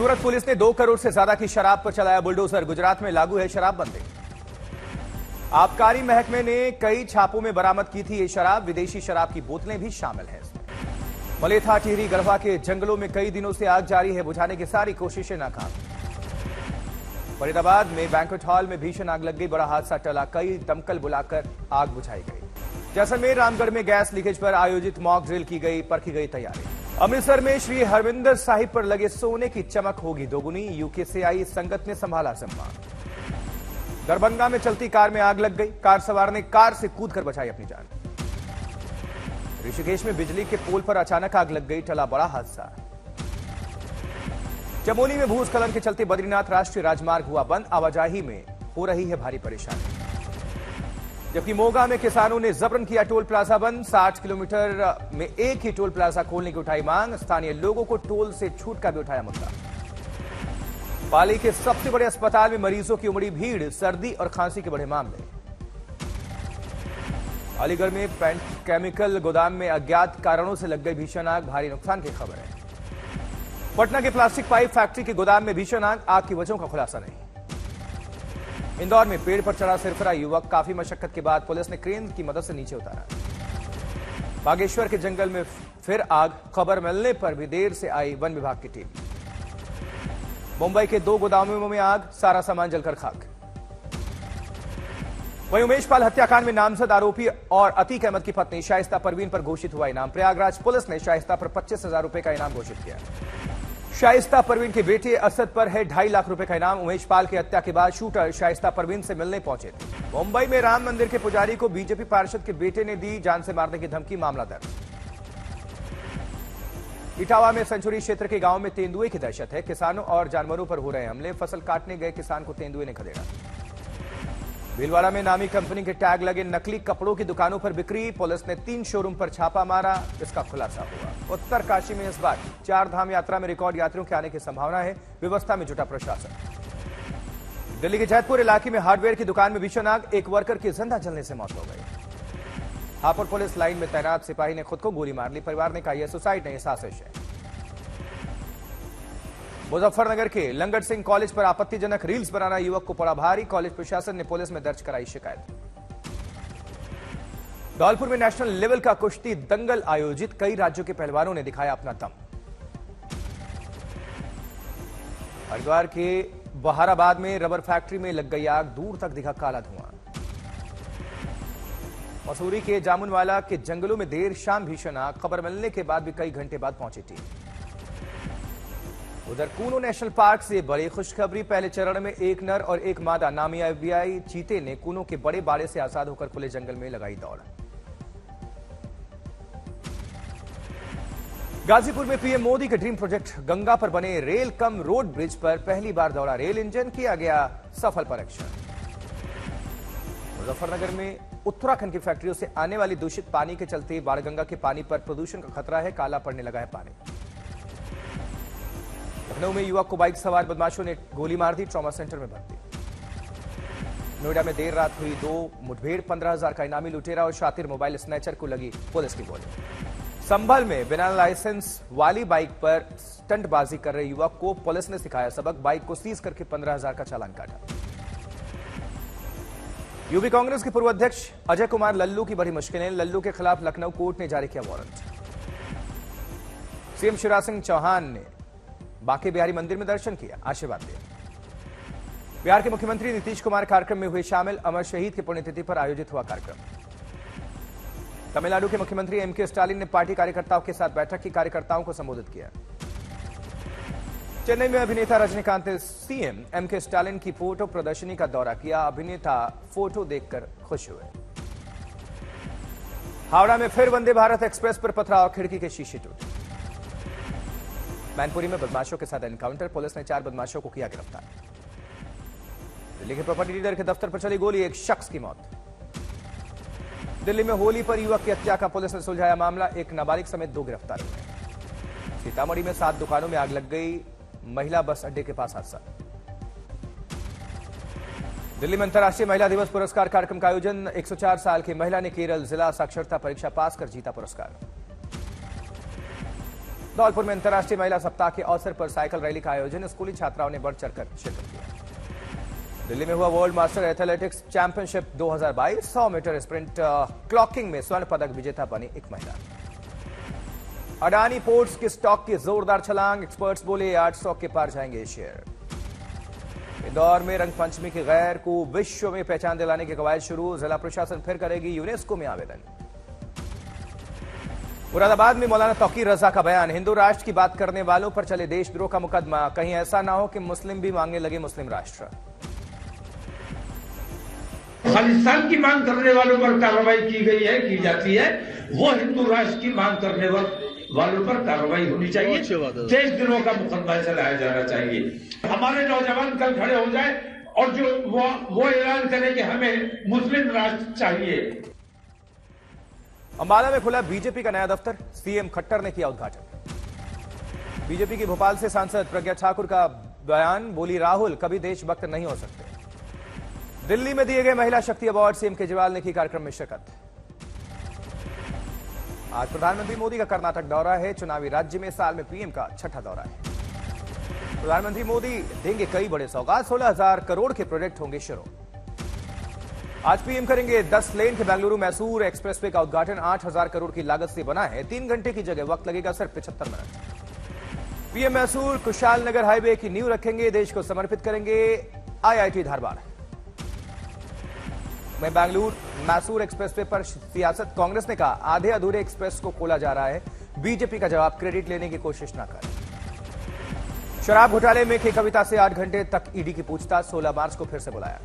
सूरत police ने 2 करोड़ से ज्यादा की शराब पर चलाया बुलडोजर। गुजरात में लागू है शराबबंदी। आबकारी महकमे ने कई छापों में बरामद की थी ये शराब। विदेशी शराब की बोतलें भी शामिल हैं इसमें। मलेथा टिहरी गढ़वा के जंगलों में कई दिनों से आग जारी है। बुझाने की सारी कोशिशें नाकाम। फरीदाबाद में बैंक्वेट हॉल में भीषण आग लग गई। बड़ा हादसा टला। कई दमकल बुलाकर आग बुझाई गई। जैसलमेर रामगढ़ में गैस लीकेज पर आयोजित मॉक ड्रिल की गई, परखी गई तैयारी। अमृतसर में श्री हरमिंदर साहिब पर लगे सोने की चमक होगी दोगुनी। यूके से आई संगत ने संभाला जिम्मा। दरभंगा में चलती कार में आग लग गई। कार सवार ने कार से कूदकर बचाई अपनी जान। ऋषिकेश में बिजली के पोल पर अचानक आग लग गई, टला बड़ा हादसा। चमोली में भूस्खलन के चलते बद्रीनाथ राष्ट्रीय राजमार्ग हुआ बंद। आवाजाही में हो रही है भारी परेशानी। जबकि मोगा में किसानों ने जबरन किया टोल प्लाजा बंद। 60 किलोमीटर में एक ही टोल प्लाजा खोलने की उठाई मांग। स्थानीय लोगों को टोल से छूट का भी उठाया मुद्दा। पाली के सबसे बड़े अस्पताल में मरीजों की उमड़ी भीड़। सर्दी और खांसी के बढ़े मामले। अलीगढ़ में केमिकल गोदाम में अज्ञात कारणों से लग गई भीषण आग। भारी नुकसान की खबर है। पटना के प्लास्टिक पाइप फैक्ट्री के गोदाम में भीषण आग। आग की वजहों का खुलासा नहीं। इंदौर में पेड़ पर चढ़ा सिरफरा युवक। काफी मशक्कत के बाद पुलिस ने क्रेन की मदद से नीचे उतारा। बागेश्वर के जंगल में फिर आग। खबर मिलने पर भी देर से आई वन विभाग की टीम। मुंबई के 2 गोदामों में आग। सारा सामान जलकर खाक। वहीं उमेश पाल हत्याकांड में नामजद आरोपी और अतीक अहमद की पत्नी शाइस्ता परवीन पर घोषित हुआ इनाम। प्रयागराज पुलिस ने शाइस्ता पर 25,000 रुपए का इनाम घोषित किया। शाइस्ता परवीन के बेटे असद पर है 2.5 लाख रुपए का इनाम। उमेश पाल की हत्या के बाद शूटर शाइस्ता परवीन से मिलने पहुंचे थे। मुंबई में राम मंदिर के पुजारी को बीजेपी पार्षद के बेटे ने दी जान से मारने की धमकी, मामला दर्ज। इटावा में सेंचुरी क्षेत्र के गांव में तेंदुए की दहशत है। किसानों और जानवरों पर हो रहे हमले। फसल काटने गए किसान को तेंदुए ने खदेड़ा। भीलवाड़ा में नामी कंपनी के टैग लगे नकली कपड़ों की दुकानों पर बिक्री। पुलिस ने 3 शोरूम पर छापा मारा। इसका खुलासा हुआ। उत्तरकाशी में इस बार 4 धाम यात्रा में रिकॉर्ड यात्रियों के आने की संभावना है। व्यवस्था में जुटा प्रशासन। दिल्ली के जैतपुर इलाके में हार्डवेयर की दुकान में भीषण आग। एक वर्कर की जिंदा जलने से मौत हो गई। हापुड़ पुलिस लाइन में तैनात सिपाही ने खुद को गोली मार ली। परिवार ने कहा यह सुसाइड नहीं, साजिश है। मुजफ्फरनगर के लंगट सिंह कॉलेज पर आपत्तिजनक रील्स बनाना युवक को पड़ा भारी। कॉलेज प्रशासन ने पुलिस में दर्ज कराई शिकायत। धौलपुर में नेशनल लेवल का कुश्ती दंगल आयोजित। कई राज्यों के पहलवानों ने दिखाया अपना दम। हरिद्वार के बहाराबाद में रबर फैक्ट्री में लग गई आग। दूर तक दिखा काला धुआं। मसूरी के जामुनवाला के जंगलों में देर शाम भीषण आग। खबर मिलने के बाद भी कई घंटे बाद पहुंची टीम। उधर कूनो नेशनल पार्क से बड़ी खुशखबरी। पहले चरण में एक नर और एक मादा नामियाबियाई चीते ने कूनो के बड़े बाड़े से आजाद होकर खुले जंगल में लगाई दौड़। गाजीपुर में पीएम मोदी के ड्रीम प्रोजेक्ट गंगा पर बने रेल कम रोड ब्रिज पर पहली बार दौड़ा रेल इंजन। किया गया सफल परीक्षण। मुजफ्फरनगर में उत्तराखंड की फैक्ट्रियों से आने वाली दूषित पानी के चलते बाणगंगा के पानी पर प्रदूषण का खतरा है। काला पड़ने लगा है पानी। लखनऊ में युवक को बाइक सवार बदमाशों ने गोली मार दी। ट्रॉमा सेंटर में भर्ती। नोएडा में देर रात हुई 2 मुठभेड़। 15,000 का इनामी लुटेरा और शातिर मोबाइल स्नैचर को लगी पुलिस की गोली। संभल में बिना लाइसेंस वाली बाइक पर स्टंटबाजी कर रहे युवक को पुलिस ने सिखाया सबक। बाइक को सीज करके 15,000 का चालान काटा। यूपी कांग्रेस के पूर्व अध्यक्ष अजय कुमार लल्लू की बड़ी मुश्किलें। लल्लू के खिलाफ लखनऊ कोर्ट ने जारी किया वारंट। सीएम शिवराज सिंह चौहान ने बांके बिहारी मंदिर में दर्शन किया, आशीर्वाद दिया। बिहार के मुख्यमंत्री नीतीश कुमार कार्यक्रम में हुए शामिल। अमर शहीद की पुण्यतिथि पर आयोजित हुआ कार्यक्रम। तमिलनाडु के मुख्यमंत्री एमके स्टालिन ने पार्टी कार्यकर्ताओं के साथ बैठक की। कार्यकर्ताओं को संबोधित किया। चेन्नई में अभिनेता रजनीकांत ने सीएम एमके स्टालिन की फोटो प्रदर्शनी का दौरा किया। अभिनेता फोटो देखकर खुश हुए। हावड़ा में फिर वंदे भारत एक्सप्रेस पर पथराव। खिड़की के शीशे टूटे। मैनपुरी में बदमाशों के साथ एनकाउंटर। पुलिस ने 4 बदमाशों को किया गिरफ्तार। दिल्ली के प्रॉपर्टी डीलर के दफ्तर पर चली गोली। एक शख्स की मौत। दिल्ली में होली पर युवक की हत्या का पुलिस ने सुलझाया मामला। एक नाबालिग समेत 2 गिरफ्तार हुए। सीतामढ़ी में 7 दुकानों में आग लग गई। महिला बस अड्डे के पास हादसा। दिल्ली में अंतर्राष्ट्रीय महिला दिवस पुरस्कार कार्यक्रम का आयोजन। 104 साल की महिला ने केरल जिला साक्षरता परीक्षा पास कर जीता पुरस्कार। धौलपुर में अंतर्राष्ट्रीय महिला सप्ताह के अवसर पर साइकिल रैली का आयोजन, स्कूली छात्राओं ने बढ़ चढ़कर शिरकत किया। दिल्ली में हुआ world master athletics championship 2022, 100 metre sprint clocking में स्वर्ण पदक विजेता बनी एक महिला। अडानी पोर्ट्स के स्टॉक की जोरदार छलांग, एक्सपर्ट्स बोले 800 के पार जाएंगे शेयर। इंदौर में रंग पंचमी के गैर को विश्व में पहचान दिलाने की कवायद शुरू, जिला प्रशासन फिर करेगी यूनेस्को में आवेदन। मुरादाबाद में मौलाना तौकीर रजा का बयान, हिंदू राष्ट्र की बात करने वालों पर चले देशद्रोह का मुकदमा, कहीं ऐसा ना हो कि मुस्लिम भी मांगने लगे मुस्लिम राष्ट्र। खालिस्तान की मांग करने वालों पर कार्रवाई की गई है, की जाती है, वो हिंदू राष्ट्र की मांग करने वालों पर कार्रवाई होनी चाहिए। देशद्रोह का मुकदमा चलाया जाना चाहिए। हमारे नौजवान कल खड़े हो जाए और जो वो ऐलान करें कि हमें मुस्लिम राष्ट्र चाहिए। अंबाला में खुला बीजेपी का नया दफ्तर, सीएम खट्टर ने किया उद्घाटन। बीजेपी की भोपाल से सांसद प्रज्ञा ठाकुर का बयान, बोली राहुल कभी देशभक्त नहीं हो सकते। दिल्ली में दिए गए महिला शक्ति अवार्ड, सीएम केजरीवाल ने की कार्यक्रम में शिरकत। आज प्रधानमंत्री मोदी का कर्नाटक दौरा है, चुनावी राज्य में साल में पीएम का छठा दौरा है। प्रधानमंत्री मोदी देंगे कई बड़े सौगात, 16,000 करोड़ के प्रोजेक्ट होंगे शुरू। आज पीएम करेंगे 10 लेन के बेंगलुरु मैसूर एक्सप्रेसवे का उद्घाटन, 8,000 करोड़ की लागत से बना है। 3 घंटे की जगह वक्त लगेगा सिर्फ 75 मिनट। पीएम मैसूर कुशाल नगर हाईवे की नींव रखेंगे, देश को समर्पित करेंगे आईआईटी धारवाड़। में बेंगलुरु मैसूर एक्सप्रेसवे पर सियासत, कांग्रेस ने कहा आधे अधूरे एक्सप्रेस को खोला जा रहा है, बीजेपी का जवाब क्रेडिट लेने की कोशिश न करें। शराब घोटाले में के कविता से 8 घंटे तक ईडी की पूछताछ, 16 मार्च को फिर से बुलाया।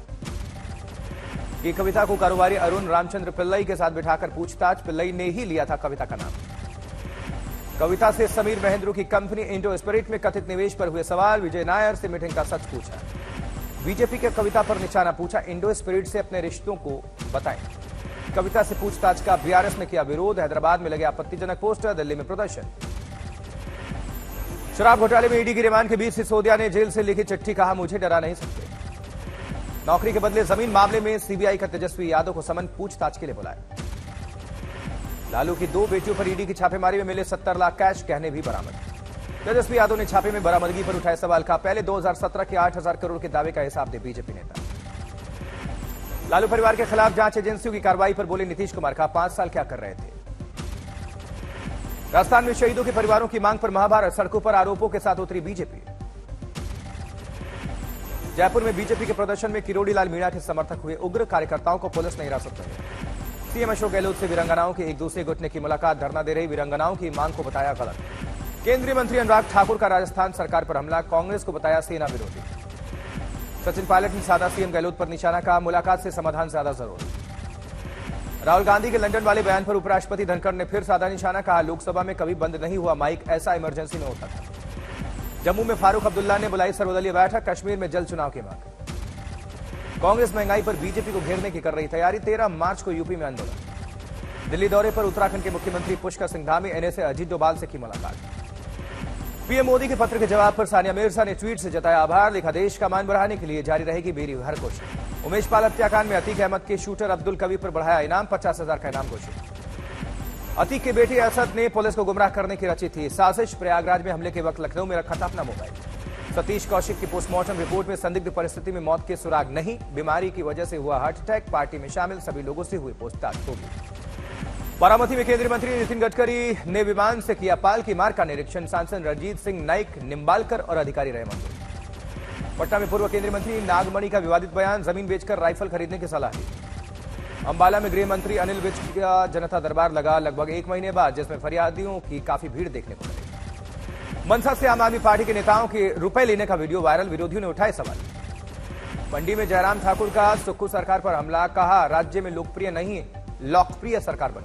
के कविता को कारोबारी अरुण रामचंद्र पिल्लई के साथ बिठाकर पूछताछ, पिल्लई ने ही लिया था कविता का नाम। कविता से समीर महेंद्रू की कंपनी इंडो स्पिरिट में कथित निवेश पर हुए सवाल, विजय नायर से मीटिंग का सच पूछा। बीजेपी के कविता पर निशाना, पूछा इंडो स्पिरिट से अपने रिश्तों को बताएं। कविता से पूछताछ का बीआरएस ने किया विरोध, हैदराबाद में लगे आपत्तिजनक पोस्टर, दिल्ली में प्रदर्शन। शराब घोटाले में ईडी की रिमांड के बीच सिसोदिया ने जेल से लिखी चिट्ठी, कहा मुझे डरा नहीं सकते। नौकरी के बदले जमीन मामले में सीबीआई का तेजस्वी यादव को समन, पूछताछ के लिए बुलाया। लालू की 2 बेटियों पर ईडी की छापेमारी में मिले 70 लाख कैश, गहने भी बरामद। तेजस्वी यादव ने छापे में बरामदगी पर उठाए सवाल, का पहले 2017 के 8,000 करोड़ के दावे का हिसाब दे बीजेपी नेता। लालू परिवार के खिलाफ जांच एजेंसियों की कार्रवाई पर बोले नीतीश कुमार, का 5 साल क्या कर रहे थे। राजस्थान में शहीदों के परिवारों की मांग पर महाभारत, सड़कों पर आरोपों के साथ उतरी बीजेपी। जयपुर में बीजेपी के प्रदर्शन में किरोड़ी लाल मीणा के समर्थक हुए उग्र, कार्यकर्ताओं को पुलिस ने हिरासत में लिया। सीएम अशोक गहलोत से वीरांगनाओं के एक दूसरे गुटने की मुलाकात, धरना दे रही वीरांगनाओं की मांग को बताया गलत। केंद्रीय मंत्री अनुराग ठाकुर का राजस्थान सरकार पर हमला, कांग्रेस को बताया सेना विरोधी। सचिन पायलट ने साधा सीएम गहलोत पर निशाना, कहा मुलाकात से समाधान ज्यादा जरूरी। राहुल गांधी के लंदन वाले बयान पर उपराष्ट्रपति धनखड़ ने फिर साधा निशाना, कहा लोकसभा में कभी बंद नहीं हुआ माइक, ऐसा इमरजेंसी में होता था। जम्मू में फारूक अब्दुल्ला ने बुलाई सर्वदलीय बैठक, कश्मीर में जल्द चुनाव की मांग। कांग्रेस महंगाई पर बीजेपी को घेरने की कर रही तैयारी, 13 मार्च को यूपी में आंदोलन। दिल्ली दौरे पर उत्तराखंड के मुख्यमंत्री पुष्कर सिंह धामी, एनएसए अजीत डोभाल से की मुलाकात। पीएम मोदी के पत्र के जवाब पर सानिया मिर्जा ने ट्वीट से जताया आभार, लिखा देश का मान बढ़ाने के लिए जारी रहेगी मेरी हर कोशिश। उमेश पाल हत्याकांड में अतीक अहमद के शूटर अब्दुल कवी पर बढ़ाया इनाम, 50,000 का इनाम घोषित। अतीक के बेटे असद ने पुलिस को गुमराह करने की रची थी साजिश, प्रयागराज में हमले के वक्त लखनऊ में रखा था अपना मोबाइल। सतीश कौशिक की पोस्टमार्टम रिपोर्ट में संदिग्ध परिस्थिति में मौत के सुराग नहीं, बीमारी की वजह से हुआ हार्ट अटैक, पार्टी में शामिल सभी लोगों से हुई पूछताछ होगी। बारामती में केंद्रीय मंत्री नितिन गडकरी ने विमान से किया पाल की मार का निरीक्षण, सांसद रणजीत सिंह नाइक, निम्बालकर और अधिकारी रहे मौजूद। पटना में पूर्व केंद्रीय मंत्री नागमणि का विवादित बयान, जमीन बेचकर राइफल खरीदने की सलाह दी। अंबाला में गृह मंत्री अनिल विज का जनता दरबार लगा लगभग 1 महीने बाद, जिसमें फरियादियों की काफी भीड़ देखने को मिली। मनसा से आम आदमी पार्टी के नेताओं के रुपए लेने का वीडियो वायरल, विरोधियों ने उठाए सवाल। मंडी में जयराम ठाकुर का सुक्खू सरकार पर हमला, कहा राज्य में लोकप्रिय नहीं लोकप्रिय सरकार बनी।